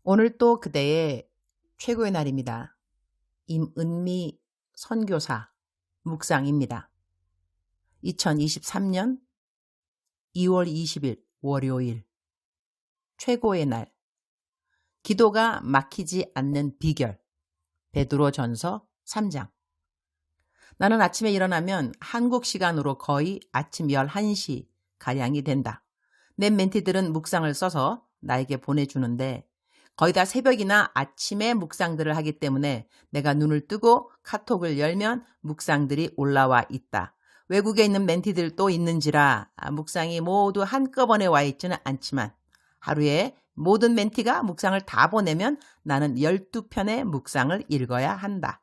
오늘 또 그대의 최고의 날입니다. 임은미 선교사 묵상입니다. 2023년 2월 20일 월요일 최고의 날 기도가 막히지 않는 비결 베드로전서 3장. 나는 아침에 일어나면 한국 시간으로 거의 아침 11시 가량이 된다. 내 멘티들은 묵상을 써서 나에게 보내주는데 거의 다 새벽이나 아침에 묵상들을 하기 때문에 내가 눈을 뜨고 카톡을 열면 묵상들이 올라와 있다. 외국에 있는 멘티들도 있는지라 묵상이 모두 한꺼번에 와 있지는 않지만 하루에 모든 멘티가 묵상을 다 보내면 나는 12편의 묵상을 읽어야 한다.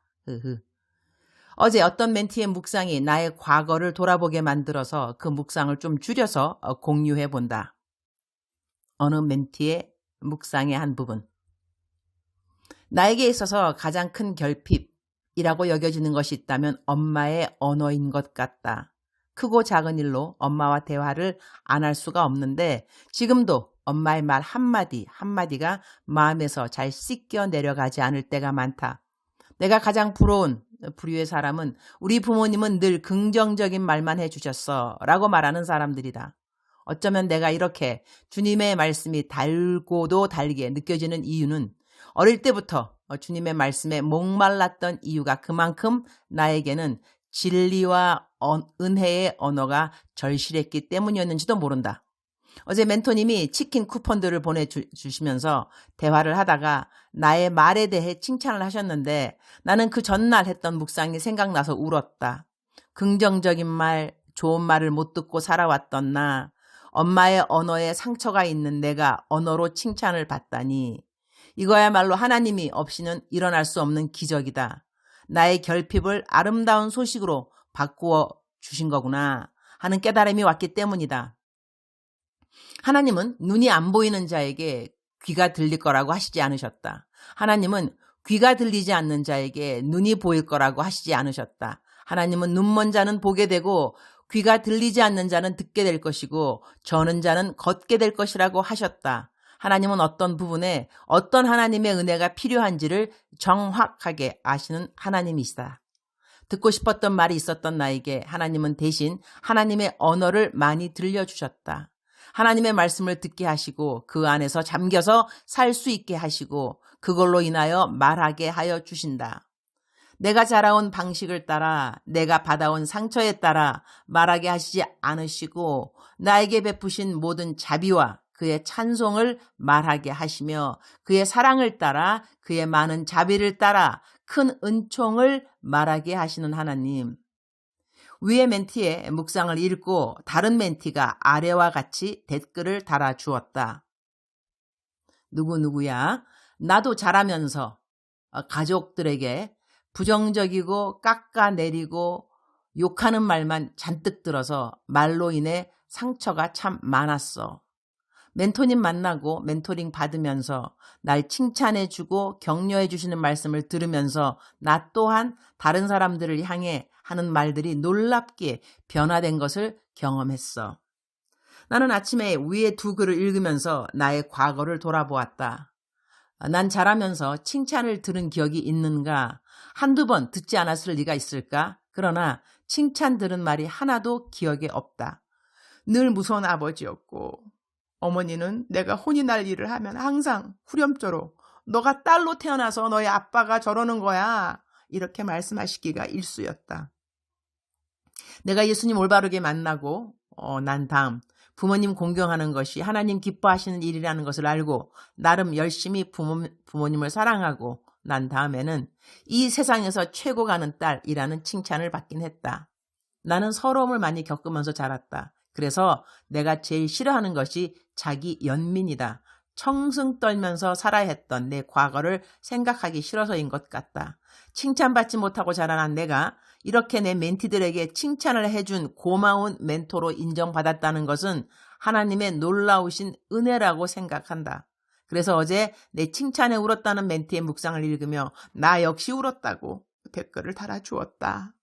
어제 어떤 멘티의 묵상이 나의 과거를 돌아보게 만들어서 그 묵상을 좀 줄여서 공유해 본다. 어느 멘티의 묵상의 한 부분. 나에게 있어서 가장 큰 결핍이라고 여겨지는 것이 있다면 엄마의 언어인 것 같다. 크고 작은 일로 엄마와 대화를 안 할 수가 없는데 지금도 엄마의 말 한마디 한마디가 마음에서 잘 씻겨 내려가지 않을 때가 많다. 내가 가장 부러운 부류의 사람은 우리 부모님은 늘 긍정적인 말만 해주셨어 라고 말하는 사람들이다. 어쩌면 내가 이렇게 주님의 말씀이 달고도 달게 느껴지는 이유는 어릴 때부터 주님의 말씀에 목말랐던 이유가 그만큼 나에게는 진리와 은혜의 언어가 절실했기 때문이었는지도 모른다. 어제 멘토님이 치킨 쿠폰들을 보내주시면서 대화를 하다가 나의 말에 대해 칭찬을 하셨는데 나는 그 전날 했던 묵상이 생각나서 울었다. 긍정적인 말, 좋은 말을 못 듣고 살아왔던 나, 엄마의 언어에 상처가 있는 내가 언어로 칭찬을 받다니 이거야말로 하나님이 없이는 일어날 수 없는 기적이다. 나의 결핍을 아름다운 소식으로 바꾸어 주신 거구나 하는 깨달음이 왔기 때문이다. 하나님은 눈이 안 보이는 자에게 귀가 들릴 거라고 하시지 않으셨다. 하나님은 귀가 들리지 않는 자에게 눈이 보일 거라고 하시지 않으셨다. 하나님은 눈먼 자는 보게 되고 귀가 들리지 않는 자는 듣게 될 것이고 저는 자는 걷게 될 것이라고 하셨다. 하나님은 어떤 부분에 어떤 하나님의 은혜가 필요한지를 정확하게 아시는 하나님이시다. 듣고 싶었던 말이 있었던 나에게 하나님은 대신 하나님의 언어를 많이 들려주셨다. 하나님의 말씀을 듣게 하시고 그 안에서 잠겨서 살 수 있게 하시고 그걸로 인하여 말하게 하여 주신다. 내가 자라온 방식을 따라 내가 받아온 상처에 따라 말하게 하시지 않으시고 나에게 베푸신 모든 자비와 그의 찬송을 말하게 하시며 그의 사랑을 따라 그의 많은 자비를 따라 큰 은총을 말하게 하시는 하나님. 위의 멘티의 묵상을 읽고 다른 멘티가 아래와 같이 댓글을 달아주었다. 누구누구야 나도 자라면서 가족들에게 부정적이고 깎아내리고 욕하는 말만 잔뜩 들어서 말로 인해 상처가 참 많았어. 멘토님 만나고 멘토링 받으면서 날 칭찬해주고 격려해주시는 말씀을 들으면서 나 또한 다른 사람들을 향해 하는 말들이 놀랍게 변화된 것을 경험했어. 나는 아침에 위에 두 글을 읽으면서 나의 과거를 돌아보았다. 난 자라면서 칭찬을 들은 기억이 있는가? 한두 번 듣지 않았을 리가 있을까? 그러나 칭찬 들은 말이 하나도 기억에 없다. 늘 무서운 아버지였고 어머니는 내가 혼이 날 일을 하면 항상 후렴조로 너가 딸로 태어나서 너희 아빠가 저러는 거야 이렇게 말씀하시기가 일쑤였다. 내가 예수님 올바르게 만나고 난 다음 부모님 공경하는 것이 하나님 기뻐하시는 일이라는 것을 알고 나름 열심히 부모님을 사랑하고 난 다음에는 이 세상에서 최고 가는 딸이라는 칭찬을 받긴 했다. 나는 서러움을 많이 겪으면서 자랐다. 그래서 내가 제일 싫어하는 것이 자기 연민이다. 청승 떨면서 살아야 했던 내 과거를 생각하기 싫어서인 것 같다. 칭찬받지 못하고 자라난 내가 이렇게 내 멘티들에게 칭찬을 해준 고마운 멘토로 인정받았다는 것은 하나님의 놀라우신 은혜라고 생각한다. 그래서 어제 내 칭찬에 울었다는 멘티의 묵상을 읽으며 나 역시 울었다고 댓글을 달아주었다.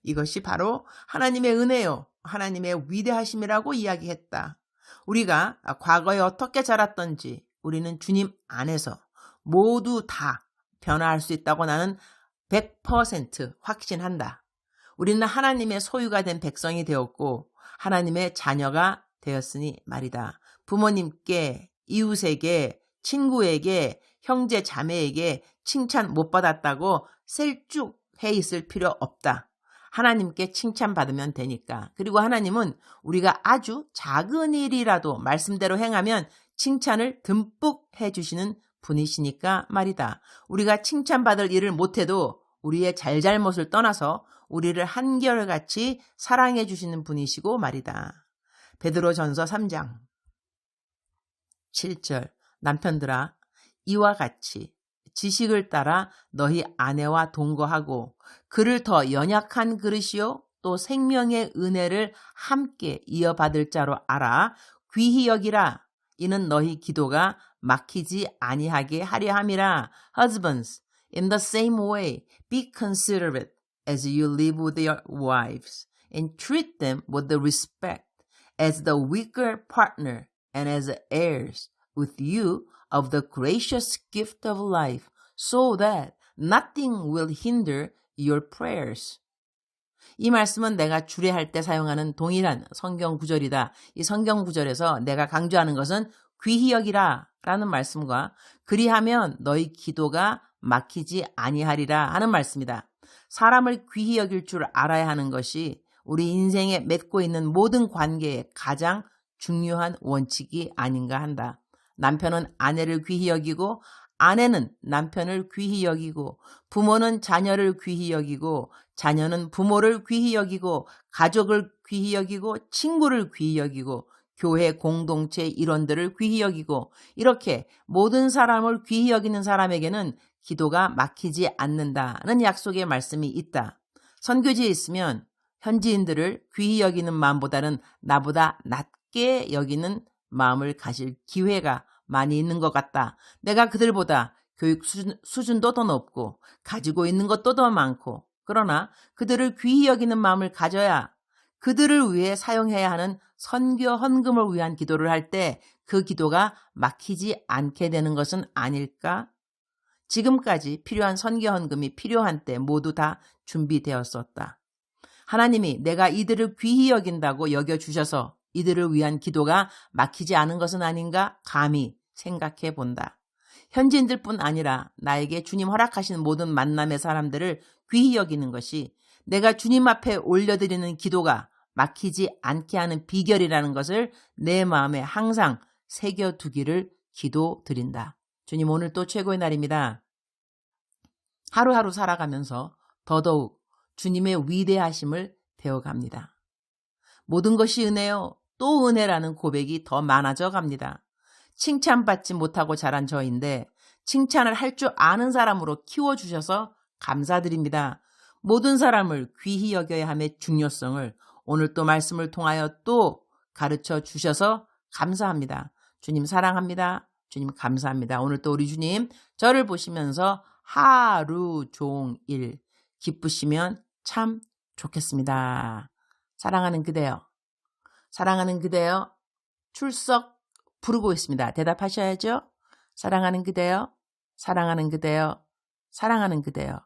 이것이 바로 하나님의 은혜요. 하나님의 위대하심이라고 이야기했다. 우리가 과거에 어떻게 자랐던지 우리는 주님 안에서 모두 다 변화할 수 있다고 나는 100% 확신한다. 우리는 하나님의 소유가 된 백성이 되었고 하나님의 자녀가 되었으니 말이다. 부모님께, 이웃에게, 친구에게, 형제 자매에게 칭찬 못 받았다고 셀쭉해 있을 필요 없다. 하나님께 칭찬받으면 되니까. 그리고 하나님은 우리가 아주 작은 일이라도 말씀대로 행하면 칭찬을 듬뿍 해주시는 분이시니까 말이다. 우리가 칭찬받을 일을 못해도 우리의 잘잘못을 떠나서 우리를 한결같이 사랑해 주시는 분이시고 말이다. 베드로전서 3장 7절 남편들아 이와 같이 지식을 따라 너희 아내와 동거하고 그를 더 연약한 그릇이요 또 생명의 은혜를 함께 이어받을 자로 알아 귀히 여기라. 이는 너희 기도가 막히지 아니하게 하려 함이라. Husbands, in the same way, be considerate as you live with your wives, and treat them with the respect as the weaker partner and as heirs with you of the gracious gift of life, so that nothing will hinder your prayers. 이 말씀은 내가 주례할 때 사용하는 동일한 성경 구절이다. 이 성경 구절에서 내가 강조하는 것은 귀히 여기라 라는 말씀과 그리하면 너희 기도가 막히지 아니하리라 하는 말씀이다. 사람을 귀히 여길 줄 알아야 하는 것이 우리 인생에 맺고 있는 모든 관계의 가장 중요한 원칙이 아닌가 한다. 남편은 아내를 귀히 여기고 아내는 남편을 귀히 여기고 부모는 자녀를 귀히 여기고 자녀는 부모를 귀히 여기고 가족을 귀히 여기고 친구를 귀히 여기고 교회 공동체 일원들을 귀히 여기고 이렇게 모든 사람을 귀히 여기는 사람에게는 기도가 막히지 않는다는 약속의 말씀이 있다. 선교지에 있으면 현지인들을 귀히 여기는 마음보다는 나보다 낮게 여기는 마음을 가질 기회가 많이 있는 것 같다. 내가 그들보다 교육 수준도 더 높고 가지고 있는 것도 더 많고 그러나 그들을 귀히 여기는 마음을 가져야 그들을 위해 사용해야 하는 선교 헌금을 위한 기도를 할 때 그 기도가 막히지 않게 되는 것은 아닐까? 지금까지 필요한 선교 헌금이 필요한 때 모두 다 준비되었었다. 하나님이 내가 이들을 귀히 여긴다고 여겨주셔서 이들을 위한 기도가 막히지 않은 것은 아닌가 감히 생각해 본다. 현지인들뿐 아니라 나에게 주님 허락하신 모든 만남의 사람들을 귀히 여기는 것이 내가 주님 앞에 올려드리는 기도가 막히지 않게 하는 비결이라는 것을 내 마음에 항상 새겨두기를 기도드린다. 주님 오늘 또 최고의 날입니다. 하루하루 살아가면서 더더욱 주님의 위대하심을 배워갑니다. 모든 것이 은혜요 또 은혜라는 고백이 더 많아져 갑니다. 칭찬받지 못하고 자란 저인데 칭찬을 할 줄 아는 사람으로 키워주셔서 감사드립니다. 모든 사람을 귀히 여겨야 함의 중요성을 오늘 또 말씀을 통하여 또 가르쳐 주셔서 감사합니다. 주님 사랑합니다. 주님 감사합니다. 오늘 또 우리 주님 저를 보시면서 하루 종일 기쁘시면 참 좋겠습니다. 사랑하는 그대여. 사랑하는 그대여. 출석 부르고 있습니다. 대답하셔야죠. 사랑하는 그대여. 사랑하는 그대여. 사랑하는 그대여.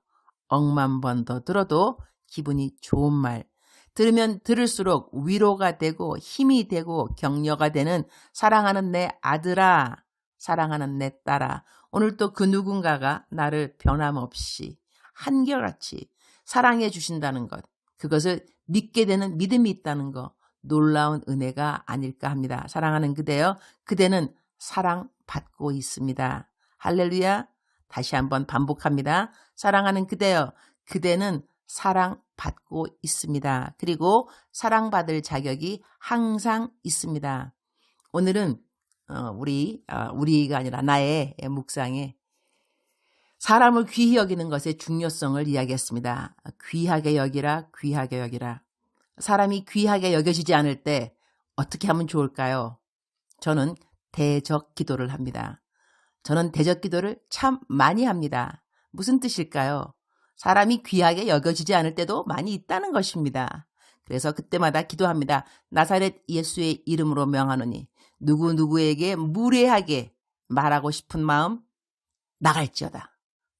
억만 번 더 들어도 기분이 좋은 말. 들으면 들을수록 위로가 되고 힘이 되고 격려가 되는 사랑하는 내 아들아, 사랑하는 내 딸아. 오늘 또 그 누군가가 나를 변함없이 한결같이 사랑해 주신다는 것. 그것을 믿게 되는 믿음이 있다는 것. 놀라운 은혜가 아닐까 합니다. 사랑하는 그대여. 그대는 사랑받고 있습니다. 할렐루야. 다시 한번 반복합니다. 사랑하는 그대여. 그대는 사랑받고 있습니다. 그리고 사랑받을 자격이 항상 있습니다. 오늘은 우리가 아니라 나의 묵상에 사람을 귀히 여기는 것의 중요성을 이야기했습니다. 귀하게 여기라, 귀하게 여기라. 사람이 귀하게 여겨지지 않을 때 어떻게 하면 좋을까요? 저는 대적 기도를 합니다. 저는 대적 기도를 참 많이 합니다. 무슨 뜻일까요? 사람이 귀하게 여겨지지 않을 때도 많이 있다는 것입니다. 그래서 그때마다 기도합니다. 나사렛 예수의 이름으로 명하노니 누구누구에게 무례하게 말하고 싶은 마음 나갈지어다.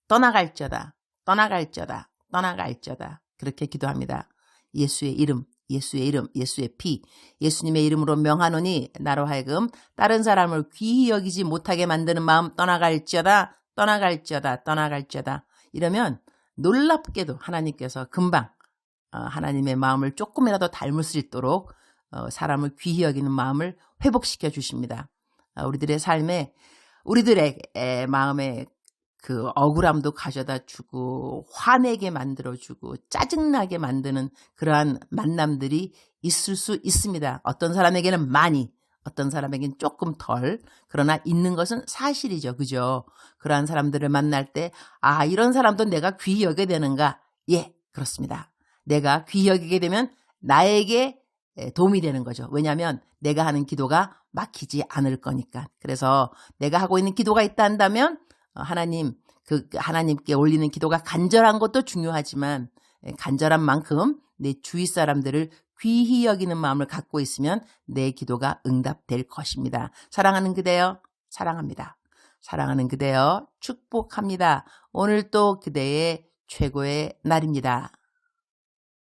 떠나갈지어다. 떠나갈지어다. 떠나갈지어다. 그렇게 기도합니다. 예수의 이름, 예수의 이름, 예수의 피, 예수님의 이름으로 명하노니 나로 하여금 다른 사람을 귀히 여기지 못하게 만드는 마음 떠나갈지어다. 떠나갈지어다. 떠나갈지어다. 이러면 놀랍게도 하나님께서 금방 하나님의 마음을 조금이라도 닮을 수 있도록 사람을 귀히 여기는 마음을 회복시켜 주십니다. 우리들의 삶에 우리들의 마음에 그 억울함도 가져다 주고 화내게 만들어주고 짜증나게 만드는 그러한 만남들이 있을 수 있습니다. 어떤 사람에게는 많이, 어떤 사람에게는 조금 덜, 그러나 있는 것은 사실이죠. 그죠? 그러한 사람들을 만날 때 이런 사람도 내가 귀히 여겨야 되는가? 예, 그렇습니다. 내가 귀히 여기게 되면 나에게 도움이 되는 거죠. 왜냐하면 내가 하는 기도가 막히지 않을 거니까. 그래서 내가 하고 있는 기도가 있다 한다면 하나님께 올리는 기도가 간절한 것도 중요하지만 간절한 만큼 내 주위 사람들을 귀히 여기는 마음을 갖고 있으면 내 기도가 응답될 것입니다. 사랑하는 그대여, 사랑합니다. 사랑하는 그대여, 축복합니다. 오늘 또 그대의 최고의 날입니다.